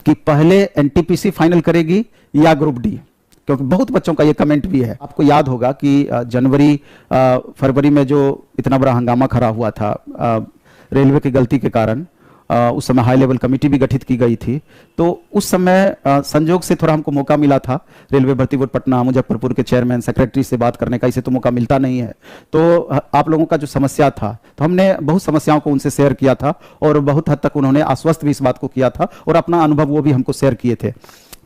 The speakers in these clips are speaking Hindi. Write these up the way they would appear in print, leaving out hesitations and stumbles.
कि पहले एनटीपीसी फाइनल करेगी या ग्रुप डी, क्योंकि बहुत बच्चों का ये कमेंट भी है। आपको याद होगा कि जनवरी फरवरी में जो इतना बड़ा हंगामा खड़ा हुआ था रेलवे की गलती के कारण, उस समय हाई लेवल कमेटी भी गठित की गई थी। तो उस समय संजोग से थोड़ा हमको मौका मिला था रेलवे भर्ती बोर्ड पटना मुजफ्फरपुर के चेयरमैन सेक्रेटरी से बात करने का। इसे तो मौका मिलता नहीं है। तो आप लोगों का जो समस्या था, तो हमने बहुत समस्याओं को उनसे शेयर किया था और बहुत हद तक उन्होंने आश्वस्त भी इस बात को किया था और अपना अनुभव वो भी हमको शेयर किए थे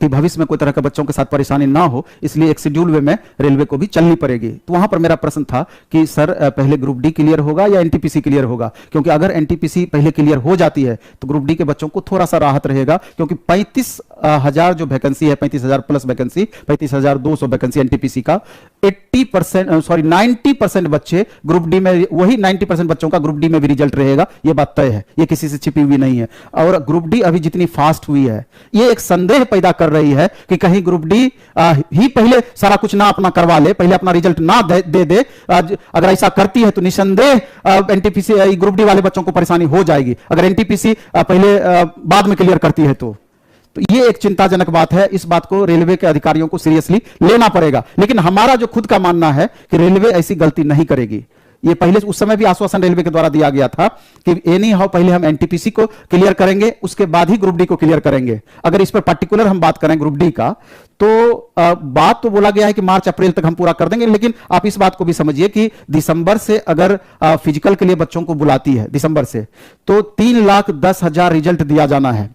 कि भविष्य में कोई तरह के बच्चों के साथ परेशानी ना हो, इसलिए एक शेड्यूल वे में रेलवे को भी चलनी पड़ेगी। तो वहां पर मेरा प्रश्न था कि सर पहले ग्रुप डी क्लियर होगा या एनटीपीसी क्लियर होगा, क्योंकि अगर एनटीपीसी पहले क्लियर हो जाती है तो ग्रुप डी के बच्चों को थोड़ा सा राहत रहेगा, क्योंकि 35,000 जो वैकेंसी है, 35,000 प्लस वैकेंसी, 35,200 वैकेंसी एनटीपीसी का, 90% बच्चे ग्रुप डी में, वही 90% बच्चों का ग्रुप डी में भी रिजल्ट रहेगा। ये बात तय है, ये किसी से छिपी हुई नहीं है। और ग्रुप डी अभी जितनी फास्ट हुई है, ये एक संदेह पैदा कर रही है कि कहीं ग्रुप डी ही पहले सारा कुछ ना अपना करवा ले, पहले अपना रिजल्ट ना दे। अगर ऐसा करती है तो निसंदेह एनटीपीसी ग्रुप डी वाले बच्चों को परेशानी हो जाएगी, अगर एनटीपीसी पहले बाद में क्लियर करती है तो ये एक चिंताजनक बात है। इस बात को रेलवे के अधिकारियों को सीरियसली लेना पड़ेगा। लेकिन हमारा जो खुद का मानना है कि रेलवे ऐसी गलती नहीं करेगी। ये पहले उस समय भी आश्वासन रेलवे के द्वारा दिया गया था कि एनी हाउ पहले हम एनटीपीसी को क्लियर करेंगे, उसके बाद ही ग्रुप डी को क्लियर करेंगे। अगर इस पर पर्टिकुलर हम बात करें ग्रुप डी का, तो बात तो बोला गया है कि मार्च अप्रैल तक हम पूरा कर देंगे। लेकिन आप इस बात को भी समझिए कि दिसंबर से अगर फिजिकल के लिए बच्चों को बुलाती है दिसंबर से, तो 3,10,000 रिजल्ट दिया जाना है।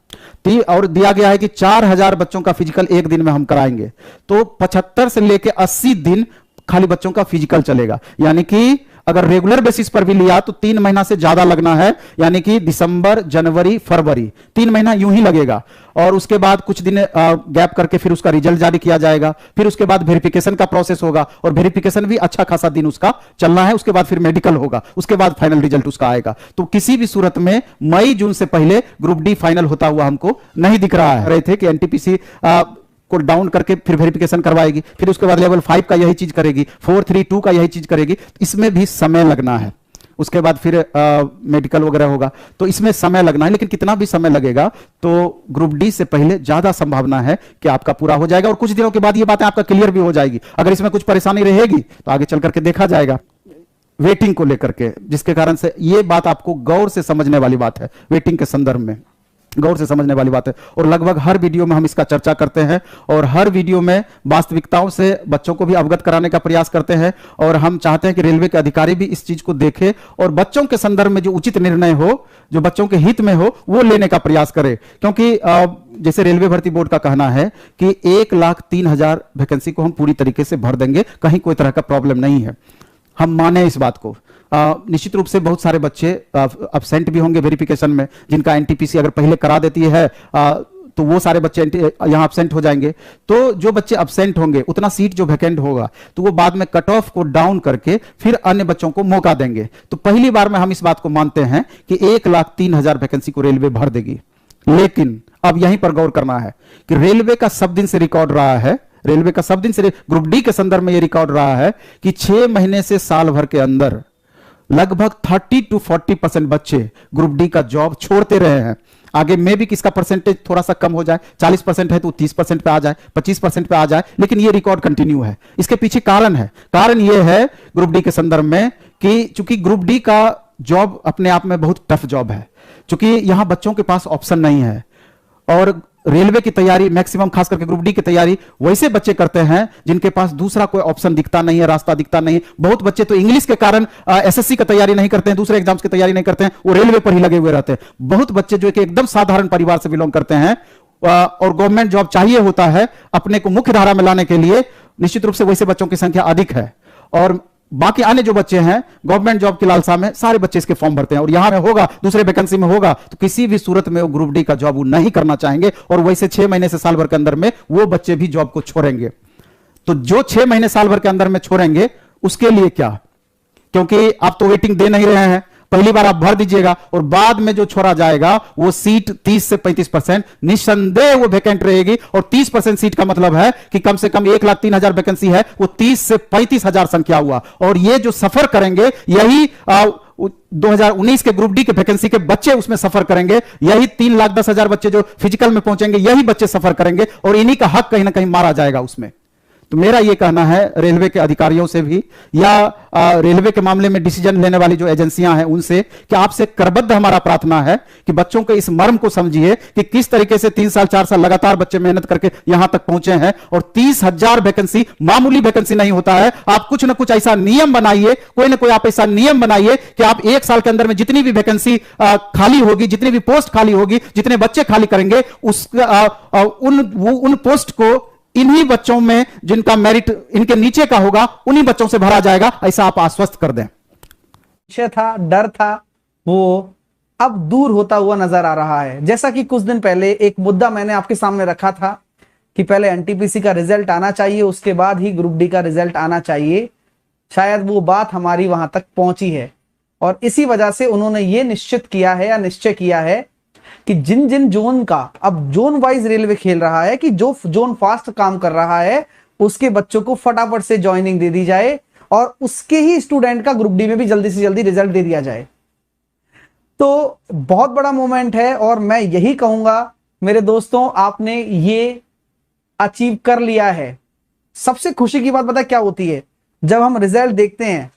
और दिया गया है कि 4,000 बच्चों का फिजिकल एक दिन में हम कराएंगे। तो 75 से लेकर 80 दिन खाली बच्चों का फिजिकल चलेगा। यानी कि अगर रेगुलर बेसिस पर भी लिया तो 3 महीना से ज्यादा लगना है, यानी कि दिसंबर, जनवरी, फरवरी, 3 महीना यूं ही लगेगा। और उसके बाद कुछ दिन गैप करके फिर उसका रिजल्ट जारी किया जाएगा। फिर उसके बाद वेरिफिकेशन का प्रोसेस होगा और वेरिफिकेशन भी अच्छा खासा दिन उसका चलना है। उसके बाद फिर मेडिकल होगा, उसके बाद फाइनल रिजल्ट उसका आएगा। तो किसी भी सूरत में मई जून से पहले ग्रुप डी फाइनल होता हुआ हमको नहीं दिख रहा है। रहे थे कि एनटीपीसी को डाउन करके फिर वेरिफिकेशन करवाएगी, फिर उसके बाद लेवल 5 का यही चीज करेगी, 432 का यही चीज करेगी। इसमें भी समय लगना है। उसके बाद फिर मेडिकल वगैरह होगा, तो इसमें समय लगना है। लेकिन कितना भी समय लगेगा तो ग्रुप डी से पहले ज्यादा संभावना है कि आपका पूरा हो जाएगा और कुछ दिनों के बाद ये बातें आपका क्लियर भी हो जाएगी। अगर इसमें कुछ परेशानी रहेगी तो आगे चल करके देखा जाएगा वेटिंग को लेकर के, जिसके कारण से ये बात आपको गौर से समझने वाली बात है। वेटिंग के संदर्भ में गौर से समझने वाली बात है और लगभग हर वीडियो में हम इसका चर्चा करते हैं और हर वीडियो में वास्तविकताओं से बच्चों को भी अवगत कराने का प्रयास करते हैं। और हम चाहते हैं कि रेलवे के अधिकारी भी इस चीज को देखें और बच्चों के संदर्भ में जो उचित निर्णय हो, जो बच्चों के हित में हो, वो लेने का प्रयास करें। क्योंकि जैसे रेलवे भर्ती बोर्ड का कहना है कि 1,03,000 वैकेंसी को हम पूरी तरीके से भर देंगे, कहीं कोई तरह का प्रॉब्लम नहीं है। हम माने इस बात को। निश्चित रूप से बहुत सारे बच्चे अब्सेंट भी होंगे वेरिफिकेशन में, जिनका एनटीपीसी अगर पहले करा देती है तो वो सारे बच्चे यहां अब्सेंट हो जाएंगे। तो जो बच्चे अब्सेंट होंगे उतना सीट जो वैकेंट होगा तो वो बाद में कट ऑफ को डाउन करके फिर अन्य बच्चों को मौका देंगे। तो पहली बार में हम इस बात को मानते हैं कि 1,03,000 वैकेंसी को रेलवे भर देगी। लेकिन अब यहीं पर गौर करना है कि रेलवे का सब दिन से रिकॉर्ड रहा है, रेलवे का सब दिन से ग्रुप डी के संदर्भ में यह रिकॉर्ड रहा है कि 6 महीने से साल भर के अंदर लगभग 30 to 40% बच्चे ग्रुप डी का जॉब छोड़ते रहे हैं। आगे में भी किसका परसेंटेज थोड़ा सा कम हो जाए, 40% है तो 30% पे आ जाए, 25% पे आ जाए, लेकिन ये रिकॉर्ड कंटिन्यू है। इसके पीछे कारण है, कारण ये है ग्रुप डी के संदर्भ में कि चूंकि ग्रुप डी का जॉब अपने आप में बहुत टफ जॉब है, चूंकि यहां बच्चों के पास ऑप्शन नहीं है। और रेलवे की तैयारी मैक्सिमम खास करके ग्रुप डी की तैयारी वैसे बच्चे करते हैं जिनके पास दूसरा कोई ऑप्शन दिखता नहीं है, रास्ता दिखता नहीं है। बहुत बच्चे तो इंग्लिश के कारण एसएससी की तैयारी नहीं करते हैं, दूसरे एग्जाम्स की तैयारी नहीं करते हैं, वो रेलवे पर ही लगे हुए रहते हैं। बहुत बच्चे जो कि एकदम साधारण परिवार से बिलोंग करते हैं और गवर्नमेंट जॉब चाहिए होता है अपने को मुख्य धारा में लाने के लिए, निश्चित रूप से वैसे बच्चों की संख्या अधिक है। और बाकी अन्य जो बच्चे हैं गवर्नमेंट जॉब की लालसा में सारे बच्चे इसके फॉर्म भरते हैं और यहां में होगा, दूसरे वैकेंसी में होगा, तो किसी भी सूरत में वो ग्रुप डी का जॉब वो नहीं करना चाहेंगे। और वैसे 6 महीने से साल भर के अंदर में वो बच्चे भी जॉब को छोड़ेंगे। तो जो 6 महीने साल भर के अंदर में छोड़ेंगे उसके लिए क्या, क्योंकि आप तो वेटिंग दे नहीं रहे हैं, पहली बार आप भर दीजिएगा और बाद में जो छोड़ा जाएगा वो सीट 30 से 35% निस्संदेह वो वैकेंट रहेगी। और 30% सीट का मतलब है कि कम से कम 1,03,000 वैकेंसी है, वो 30 से 35,000 संख्या हुआ। और ये जो सफर करेंगे यही 2019 के ग्रुप डी के वैकेंसी के बच्चे उसमें सफर करेंगे, यही 3,10,000 बच्चे जो फिजिकल में पहुंचेंगे, यही बच्चे सफर करेंगे और इन्हीं का हक कहीं ना कहीं मारा जाएगा उसमें। तो मेरा यह कहना है रेलवे के अधिकारियों से भी या रेलवे के मामले में डिसीजन लेने वाली जो एजेंसियां हैं उनसे, कि आपसे करबद्ध हमारा प्रार्थना है कि बच्चों के इस मर्म को समझिए कि किस तरीके से 3 साल 4 साल लगातार बच्चे मेहनत करके यहां तक पहुंचे हैं और 30,000 वैकेंसी मामूली वैकेंसी नहीं होता है। आप कुछ ना कुछ ऐसा नियम बनाइए, कोई ना कोई आप ऐसा नियम बनाइए कि आप 1 साल के अंदर में जितनी भी वैकेंसी खाली होगी, जितनी भी पोस्ट खाली होगी, जितने बच्चे खाली करेंगे, उन पोस्ट को इन्हीं बच्चों में जिनका मेरिट इनके नीचे का होगा उन्हीं बच्चों से भरा जाएगा, ऐसा आप आश्वस्त कर दें। विषय था, डर था, वो अब दूर होता हुआ नजर आ रहा है। जैसा कि कुछ दिन पहले एक मुद्दा मैंने आपके सामने रखा था कि पहले एनटीपीसी का रिजल्ट आना चाहिए, उसके बाद ही ग्रुप डी का रिजल्ट आना चाहिए। शायद वो बात हमारी वहां तक पहुंची है और इसी वजह से उन्होंने ये निश्चित किया है या निश्चय किया है कि जिन जिन जोन का, अब जोन वाइज रेलवे खेल रहा है कि जो जोन फास्ट काम कर रहा है उसके बच्चों को फटाफट से ज्वाइनिंग दे दी जाए और उसके ही स्टूडेंट का ग्रुप डी में भी जल्दी से जल्दी रिजल्ट दे दिया जाए। तो बहुत बड़ा मोमेंट है और मैं यही कहूंगा मेरे दोस्तों, आपने ये अचीव कर लिया है। सबसे खुशी की बात पता क्या होती है? जब हम रिजल्ट देखते हैं